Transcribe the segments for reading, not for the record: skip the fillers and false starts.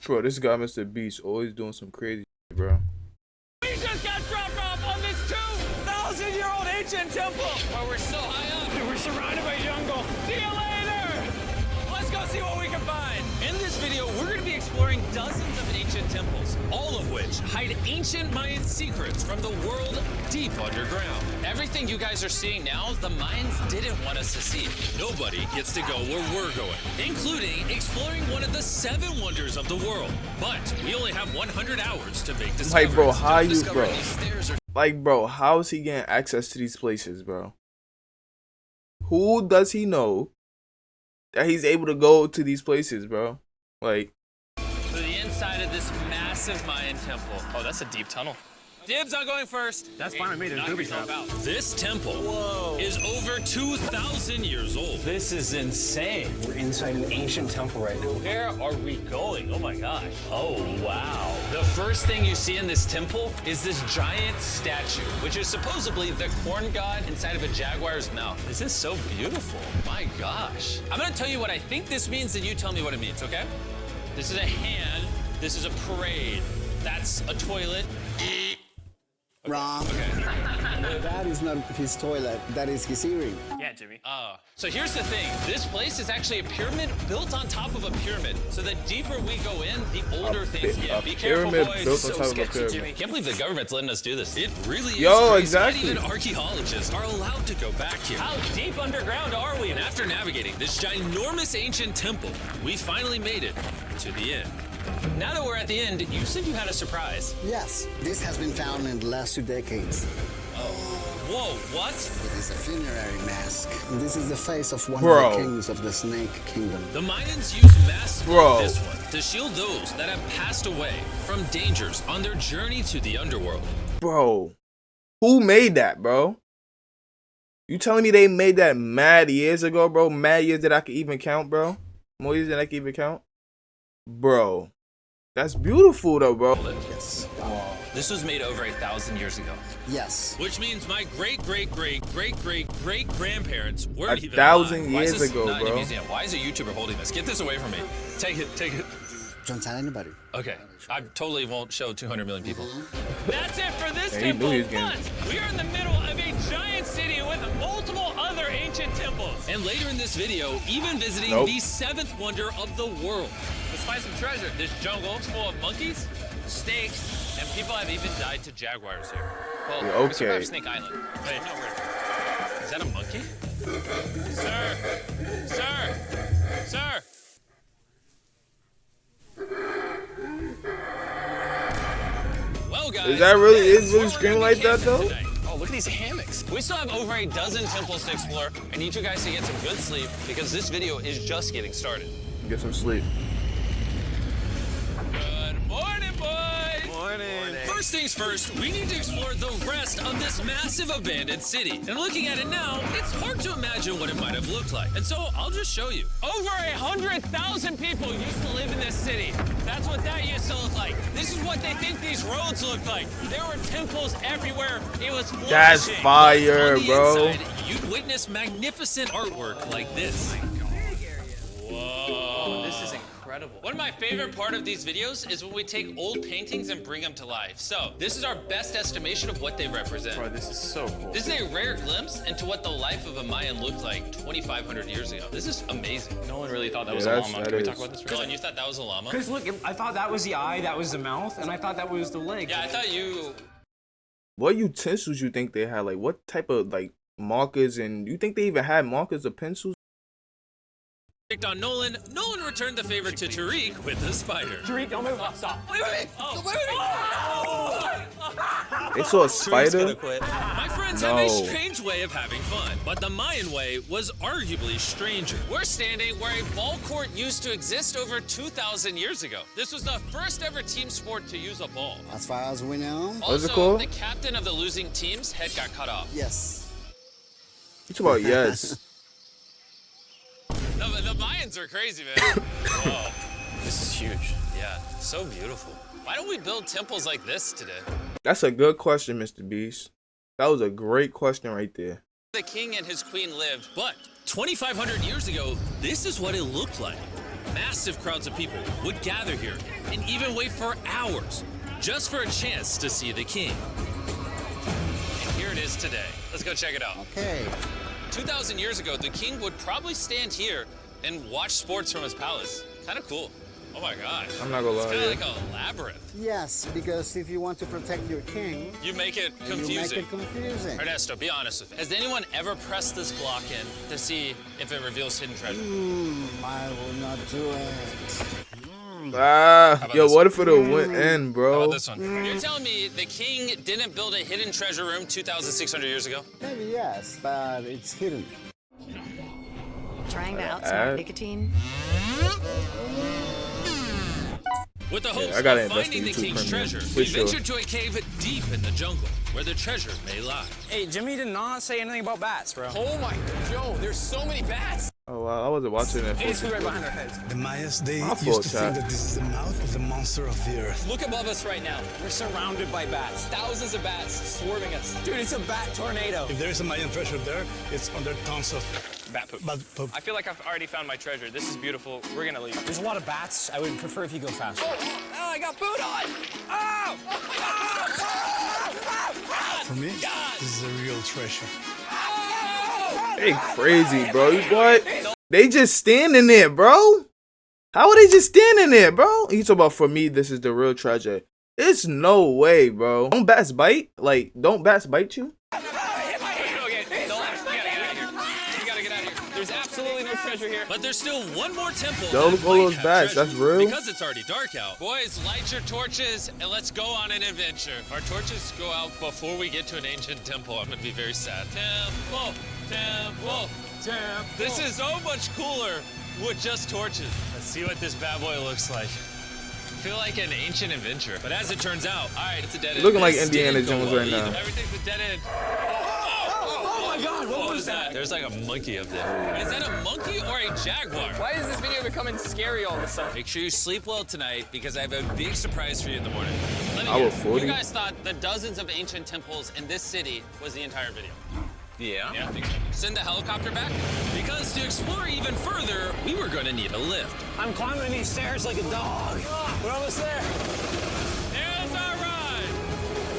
Bro, this guy, Mr. Beast, always doing some crazy shit, bro. We just got dropped off on this 2,000-year-old ancient temple. Oh, we're so high up. We're surrounded by jungle. See you later. Let's go see what we can find. In this video, we're going to be exploring dozens of ancient temples, all of which hide ancient Mayan secrets from the world deep underground. Everything you guys are seeing now, the Mayans didn't want us to see. Nobody gets to go where we're going, including exploring one of the 7 wonders of the world. But we only have 100 hours to make discoveries. Like, bro, how you, bro? Like, bro, how is he getting access to these places, bro? Who does he know that he's able to go to these places, bro? Like, to the inside of this massive Mayan temple. Oh, that's a deep tunnel. Dibs on going first. That's fine with me. There's booby trap. This temple is over 2,000 years old. This is insane. We're inside an ancient temple right now. Where are we going? Oh my gosh. Oh, wow. The first thing you see in this temple is this giant statue, which is supposedly the corn god inside of a jaguar's mouth. This is so beautiful. My gosh. I'm gonna tell you what I think this means, and you tell me what it means, okay? This is a hand. This is a parade. That's a toilet. Wrong. Okay. That is not his toilet. That is his earring. Yeah, Jimmy. So here's the thing. This place is actually a pyramid built on top of a pyramid. So the deeper we go in, the older things get. Be careful, boys. Built So on top of a sketchy, pyramid. Jimmy. Can't believe the government's letting us do this. It really is. Yo, crazy. exactly. Not even archaeologists are allowed to go back here. How deep underground are we? And after navigating this ginormous ancient temple, we finally made it to the end. Now that we're at the end, you said you had a surprise. Yes, this has been found in the last 2 decades. Whoa, what? It is a funerary mask. This is the face of one Bro. of the kings of the Snake Kingdom. The Mayans use masks Bro. like this one to shield those that have passed away from dangers on their journey to the underworld. bro, who made that, bro? You telling me they made that mad years ago, bro? Mad years that I could even count, bro? More years than I can even count? Bro, that's beautiful, though, bro. Yes. This was made over 1,000 years ago. Yes. Which means my great-great-great-great-great-grandparents weren't even 1,000 alive. Why is years this ago, not in a bro. museum? Why is a YouTuber holding this? Get this away from me. Take it, take it. Don't tell anybody. Okay, I totally won't show 200 million people. That's it for this Yeah, he temple, knew he was getting- but we are in the middle of a giant city with multiple other ancient temples. And later in this video, even visiting Nope. the 7th wonder of the world. Let's find some treasure. This jungle is full of monkeys, snakes, and people have even died to jaguars here. Well, Yeah, we survived okay. Snake Island. Wait, no, is that a monkey? Sir! Sir! Sir! Well, guys, Is that really- this is really where we're screaming gonna be like that, camping though? today. Oh, look at these hammocks. We still have over a dozen temples to explore. I need you guys to get some good sleep because this video is just getting started. Get some sleep. Good morning, boys. Morning. First things first, we need to explore the rest of this massive abandoned city. And looking at it now, it's hard to imagine what it might have looked like. And so I'll just show you. Over 100,000 people used to live in this city. That's what that used to look like. This is what they think these roads look like. There were temples everywhere. It was flourishing. That's fire, On the bro. inside, you'd witness magnificent artwork like this. Whoa. This is incredible. One of my favorite part of these videos is when we take old paintings and bring them to life. So this is our best estimation of what they represent. Bro, this is so cool. This is a rare glimpse into what the life of a Mayan looked like 2,500 years ago. This is amazing. No one really thought that was Yeah, a that's- llama. that Can we is. talk about this for a Dylan, second? you thought that was a llama? Because look, I thought that was the eye, that was the mouth, and I thought that was the leg. Yeah, I thought you... What utensils you think they had? Like, what type of, like, markers? And you think they even had markers or pencils? picked on Nolan. Nolan returned the favor to Tariq with the spider. Tariq, don't move. Stop. Wait, wait, Oh. They saw a Tariq's gonna spider? quit. My friends have a No. strange way of having fun, but the Mayan way was arguably stranger. We're standing where a ball court used to exist over 2,000 years ago. This was the first ever team sport to use a ball. As far as we know, What's it Also, called? the captain of the losing team's head got cut off. yes. You talking about yes. The Mayans are crazy, man. Whoa. This is huge. Yeah, so beautiful. Why don't we build temples like this today? That's a good question, Mr. Beast. That was a great question right there. The king and his queen lived, but 2,500 years ago, this is what it looked like. massive crowds of people would gather here and even wait for hours just for a chance to see the king. And here it is today. Let's go check it out. Okay. 2,000 years ago, the king would probably stand here and watch sports from his palace. Kind of cool. Oh my gosh. I'm not gonna lie, It's kind yeah. of like a labyrinth. Yes, because if you want to protect your king, You make it you make confusing. it confusing. Ernesto, be honest with me. Has anyone ever pressed this block in to see if it reveals hidden treasure? I will not do it. Ah, yo, this what if it'll went in, How bro? about this one? You're telling me the king didn't build a hidden treasure room 2,600 years ago? Maybe yes, but it's hidden. Trying to Uh, outsmart nicotine? With the hopes I gotta of invest finding in the YouTube king's Premium, treasure, for we sure. ventured to a cave deep in the jungle where the treasure may lie. Hey, Jimmy did not say anything about bats, bro. Oh my, Joe, there's so many bats. Oh wow, I wasn't watching that. Hey, it's right behind our heads. The Mayas, they My used fault, to chat. think that this is the mouth of the monster of the earth. Look above us right now. We're surrounded by bats. Thousands of bats swarming us. Dude, it's a bat tornado. If there is a Mayan treasure there, it's under tons of Bat poop. bat poop. I feel like I've already found my treasure. This is beautiful. We're gonna leave. There's a lot of bats. I would prefer if you go faster. Oh, I got food on! Oh! For me, this is a real treasure. They crazy, bro. What? They just standing there, bro. How are they just standing there, bro? You talk about, for me, this is the real treasure. It's no way, bro. Don't bats bite? Like, don't bats bite you? Okay, no, we gotta get out of here. We gotta get out of here. There's absolutely no treasure here. But there's still one more temple. Yo, that look at all might those have bats. treasure. That's real? Because it's already dark out. Boys, light your torches and let's go on an adventure. If our torches go out before we get to an ancient temple, I'm gonna be very sad. Temple, temple, temple. This is so much cooler with just torches. Let's see what this bad boy looks like. I feel like an ancient adventure, but as it turns out, all right, it's a dead end. Looking like This Indiana didn't go Jones well right now. either. Everything's a dead end. Oh my God! What was that? There's like a monkey up there. Is that a monkey or a jaguar? Why is this video becoming scary all of a sudden? Make sure you sleep well tonight because I have a big surprise for you in the morning. Let me I was guess. 40. You guys thought the dozens of ancient temples in this city was the entire video. Yeah. Yeah, I think so. Send the helicopter back? Because to explore even further, we were going to need a lift. I'm climbing these stairs like a dog. We're almost there. There's our ride!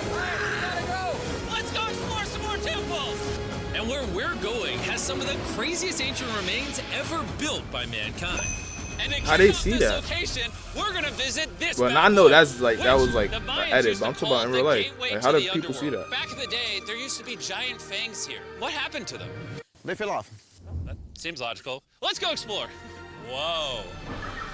We gotta go! Let's go explore some more temples! And where we're going has some of the craziest ancient remains ever built by mankind. And to How kick they off see this that? location, we're gonna visit this Well, bad I know boy, that's like, that which was like the an Mayans edit, used but to I'm talking call about in the real life. gateway Like, to how do the people see underworld. that? Back in the day, there used to be giant fangs here. What happened to them? They fell off. That seems logical. Let's go explore. Whoa.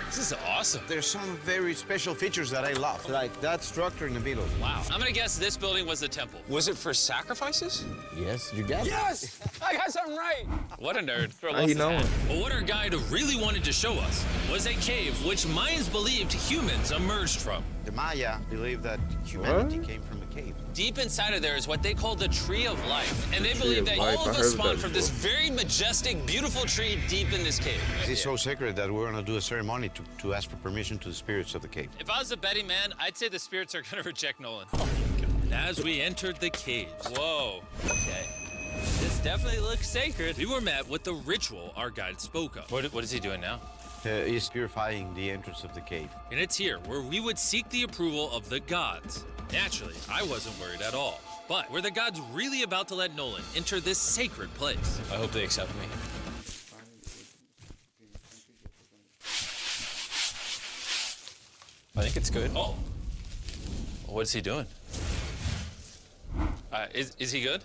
This is awesome. There's some very special features that I love, like that structure in the middle. Wow. I'm gonna guess this building was the temple. Was it for sacrifices? Yes, you get it. Yes! I got something right. What a nerd. How he know? But what our guide really wanted to show us was a cave which Mayans believed humans emerged from. The Maya believe that humanity What? came from a cave. Deep inside of there is what they call the Tree of Life. And they believe of that Life, all I of heard us of spawned that from this before. very majestic, beautiful tree deep in this cave. It's so sacred that we're gonna do a ceremony to ask for permission to the spirits of the cave. If I was a betting man, I'd say the spirits are gonna reject Nolan. And as we entered the caves, whoa, okay. This definitely looks sacred. We were met with the ritual our guide spoke of. What is he doing now? Is purifying the entrance of the cave. And it's here where we would seek the approval of the gods. Naturally, I wasn't worried at all. But were the gods really about to let Nolan enter this sacred place? I hope they accept me. I think it's good. Oh. What's he doing? Is he good?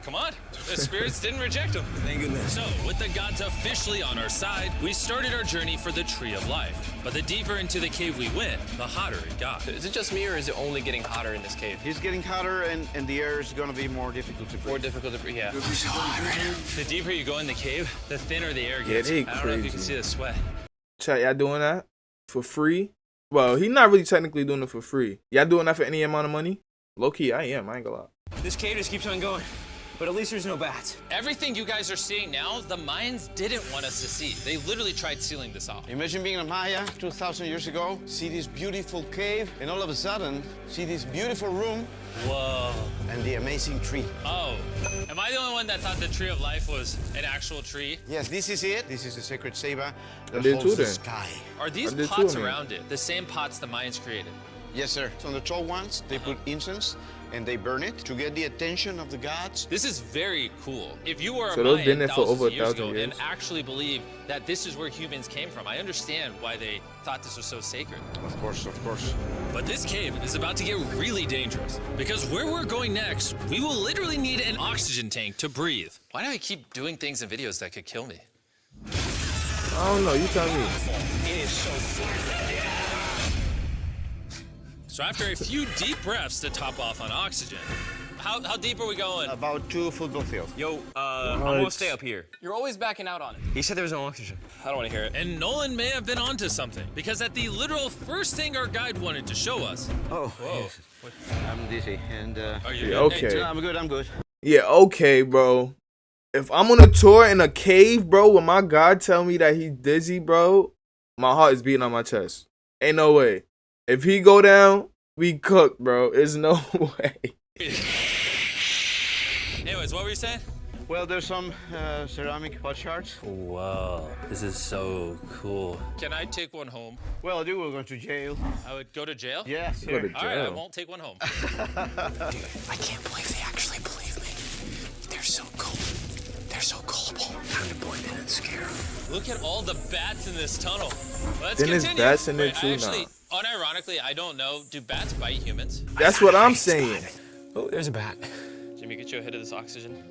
Come on. The spirits didn't reject him. Thank goodness. So, with the gods officially on our side, we started our journey for the Tree of Life. But the deeper into the cave we went, the hotter it got. Is it just me or is it only getting hotter in this cave? It's getting hotter and the air is gonna be more difficult to breathe. More difficult to breathe, yeah. The deeper you go in the cave, the thinner the air gets. they I don't know if you can crazy. see the sweat. Chat, y'all doing that for free? Well, he's not really technically doing it for free. Y'all doing that for any amount of money? Low key, I am. I ain't gonna lie. This cave just keeps on going. But at least there's no bats. Everything you guys are seeing now, the Mayans didn't want us to see. They literally tried sealing this off. Imagine being a Maya 2,000 years ago, see this beautiful cave, and all of a sudden, see this beautiful room Whoa. and the amazing tree. Oh, am I the only one that thought the tree of life was an actual tree? Yes, this is it. This is the sacred ceiba I that did holds too the then. sky. Are these I did too, pots man. around it the same pots the Mayans created? Yes, sir. So on the tall ones, they put incense and they burn it to get the attention of the gods. This is very cool. If you were So a those Mayan been there for thousands over of years 1,000 ago and years? actually believe that this is where humans came from, I understand why they thought this was so sacred. Of course, of course. But this cave is about to get really dangerous because where we're going next, we will literally need an oxygen tank to breathe. Why do I keep doing things in videos that could kill me? I don't know. You tell me. So after a few deep breaths to top off on oxygen, how deep are we going? About 2 football fields. Yo, I'm gonna stay up here. You're always backing out on it. He said there was no oxygen. I don't want to hear it. And Nolan may have been onto something because at the literal first thing our guide wanted to show us. Oh, Whoa. yes. I'm dizzy and Are you Yeah, good? okay. I'm good, I'm good. Yeah, okay, bro. If I'm on a tour in a cave, bro, when my God tell me that he's dizzy, bro, my heart is beating on my chest. Ain't no way. If he go down, we cooked, bro. There's no way. Anyways, what were you saying? Well, there's some ceramic pot shards. Whoa, this is so cool. Can I take one home? Well, I do, we're going to jail. I would go to jail? Yes, Go sir. to All right, I jail. won't take one home. I can't believe they actually believe me. They're so cool. They're so gullible. Time to blend in and scare them. Look at all the bats in this tunnel. Let's Then there's continue. bats in there Wait, too actually, unironically, I don't know. Do bats bite humans? That's what I'm saying. Oh, there's a bat. Jimmy, get you a hit of this oxygen.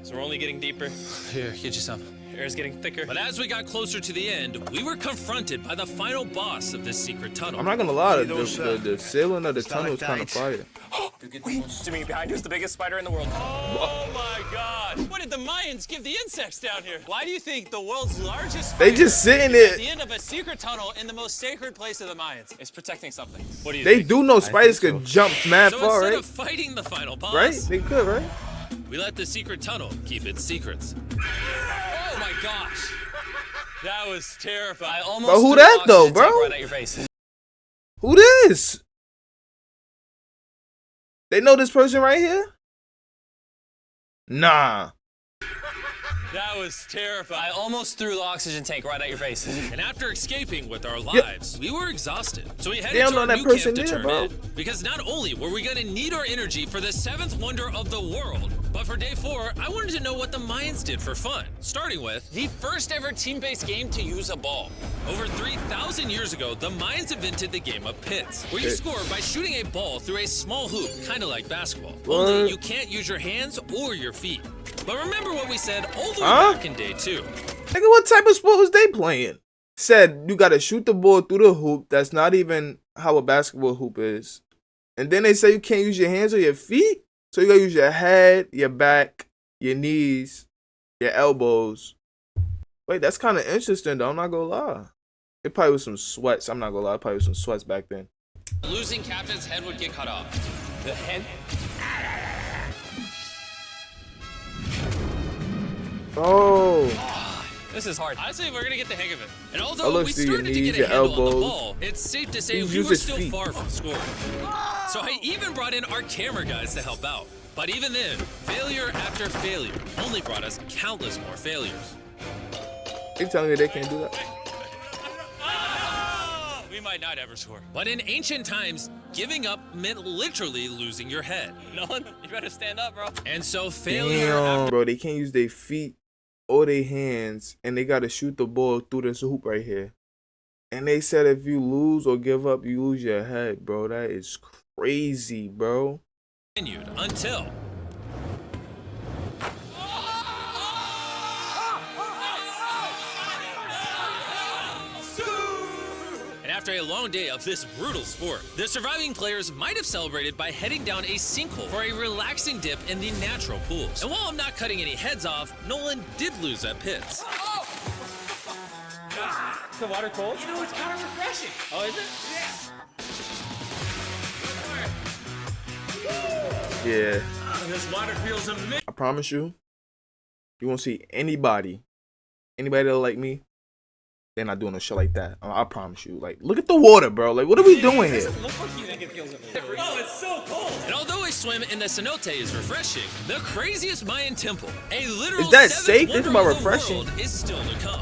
So we're only getting deeper. Here, get you some. Air's getting thicker. But as we got closer to the end, we were confronted by the final boss of this secret tunnel. I'm not gonna lie, See those, the ceiling of the tunnel is kind of stalactites? fire. Jimmy, behind you is the biggest spider in the world. Oh my God! What did the Mayans give the insects down here? Why do you think the world's largest They spider just sitting is at the there. end of a secret tunnel in the most sacred place of the Mayans? It's protecting something. What do you They think? do know spiders think could jump mad So far, instead right? of fighting the final boss, Right? They could, right? we let the secret tunnel keep its secrets. Oh my gosh! That was terrifying. I almost Bro, who threw that an though, oxygen tank bro? Right at your face. Who this? They know this person right here? Nah. That was terrifying. I almost threw the oxygen tank right at your face. And after escaping with our lives, we were exhausted. So we They headed don't to know our that new person camp to there, turn bro. in. Because not only were we gonna need our energy for the 7th wonder of the world, but for day 4, I wanted to know what the Mayans did for fun. Starting with the first ever team-based game to use a ball. Over 3,000 years ago, the Mayans invented the game of pits, where you Pits. score by shooting a ball through a small hoop, kind of like basketball. What? Only you can't use your hands or your feet. But remember what we said all the way Huh? back in day 2. Nigga, what type of sport was they playing? Said you gotta shoot the ball through the hoop. That's not even how a basketball hoop is. And then they say you can't use your hands or your feet. So you gotta use your head, your back, your knees, your elbows. Wait, that's kind of interesting though. I'm not gonna lie. It probably was some sweats. I'm not gonna lie. It probably was some sweats back then. Losing captain's head would get cut off. The head. Oh, This is hard. Honestly, we're gonna get the hang of it. And Oh, although look, we see your started to knees, get a your handle on the elbows. ball, it's safe to say He we used were his still feet. far from scoring. So I even brought in our camera guys to help out. But even then, failure after failure only brought us countless more failures. they telling me they can't do that? We might not ever score. But in ancient times, giving up meant literally losing your head. Nolan, you better stand up, bro. And so failure Damn, bro. They can't use their feet or their hands, and they gotta shoot the ball through this hoop right here. And they said if you lose or give up, you lose your head, bro. That is crazy, bro. continued until and after a long day of this brutal sport, the surviving players might have celebrated by heading down a sinkhole for a relaxing dip in the natural pools. And while I'm not cutting any heads off, Nolan did lose at pits. Is the water cold? You know, it's kind of refreshing. Oh, is it? Yeah. This water feels amazing. I promise you, you won't see anybody that like me. They're not doing no shit like that. I promise you. Like, look at the water, bro. Like, what are we doing here? Oh, it's so cold. And although a swim in the cenote is refreshing, the craziest Mayan temple, a literal Is that seventh safe? wonder Think about of the refreshing. world, is still to come.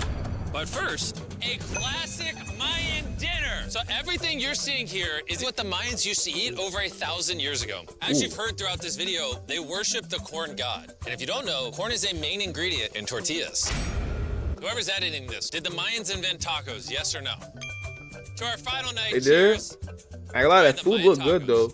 But first, a classic Mayan dinner. So everything you're seeing here is what the Mayans used to eat over 1,000 years ago. As you've heard throughout this video, they worship the corn god. And if you don't know, corn is a main ingredient in tortillas. Whoever's editing this, did the Mayans invent tacos, yes or no? To our final night, They did? cheers. I ain't gonna lie, that The food Mayan look good tacos. though.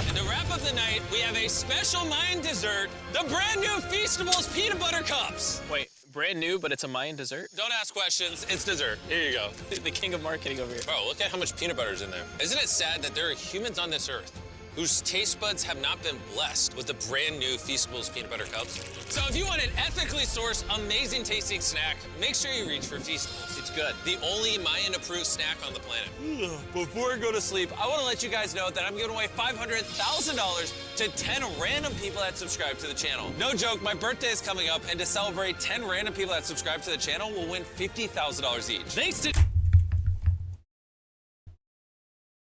And to wrap up the night, we have a special Mayan dessert, the brand new Feastables peanut butter cups. Wait, brand new, but it's a Mayan dessert? Don't ask questions, it's dessert. Here you go. The king of marketing over here. Bro, look at how much peanut butter is in there. Isn't it sad that there are humans on this earth whose taste buds have not been blessed with the brand new Feastables peanut butter cups? So if you want an ethically sourced, amazing tasting snack, make sure you reach for Feastables. It's good. The only Mayan approved snack on the planet. Before I go to sleep, I want to let you guys know that I'm giving away $500,000 to 10 random people that subscribe to the channel. No joke, my birthday is coming up, and to celebrate, 10 random people that subscribe to the channel will win $50,000 each. Thanks to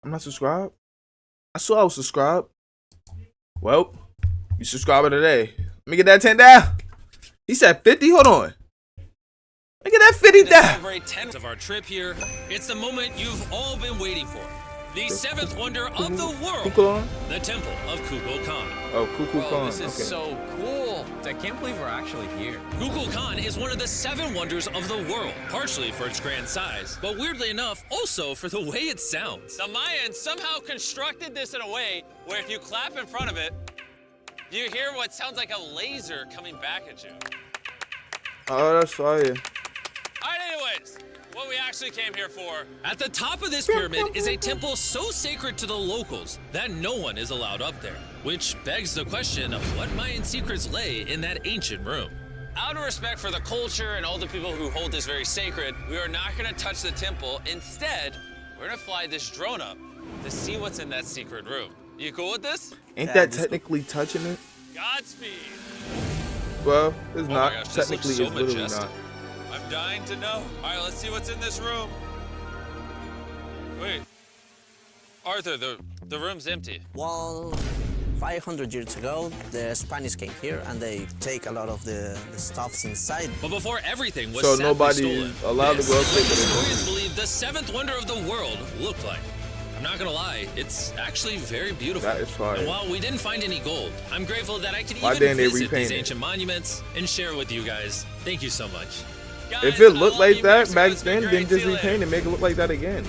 I'm not subscribed. I saw I was subscribed. Well, you subscribing today. Let me get that 10 down. He said 50. Hold on. Let me get that 50 to down. celebrate 10 of our trip here. It's the moment you've all been waiting for. The seventh wonder of the world, Kukulkan? the Temple of Kukulkan. Oh, Kukulkan. This is Okay. so cool. I can't believe we're actually here. Kukulkan is one of the 7 wonders of the world, partially for its grand size, but weirdly enough, also for the way it sounds. The Mayans somehow constructed this in a way where if you clap in front of it, you hear what sounds like a laser coming back at you. Oh, that's fire. All right, anyways, what we actually came here for. At the top of this pyramid is a temple so sacred to the locals that no one is allowed up there, which begs the question of what Mayan secrets lay in that ancient room. Out of respect for the culture and all the people who hold this very sacred, we are not going to touch the temple. Instead, we're going to fly this drone up to see what's in that secret room. You cool with this? Ain't that technically touching it? Godspeed. Well, it's Oh my not. gosh, this Technically, looks so it's literally majestic. not. I'm dying to know. All right, let's see what's in this room. Wait, Arthur, the room's empty. Well, 500 years ago, the Spanish came here and they take a lot of the stuffs inside. But before everything was So sadly nobody stolen, is allowed to this go is up what there, but it historians believe the 7th wonder of the world looked like. I'm not gonna lie, it's actually very beautiful. That is fire. And while we didn't find any gold, I'm grateful that I could Why even didn't they visit repaint these it? ancient monuments and share with you guys. Thank you so much. Guys, If it I looked love like you, that Mexico. back It's been then great. See just you later. repaint it, make it look like that again.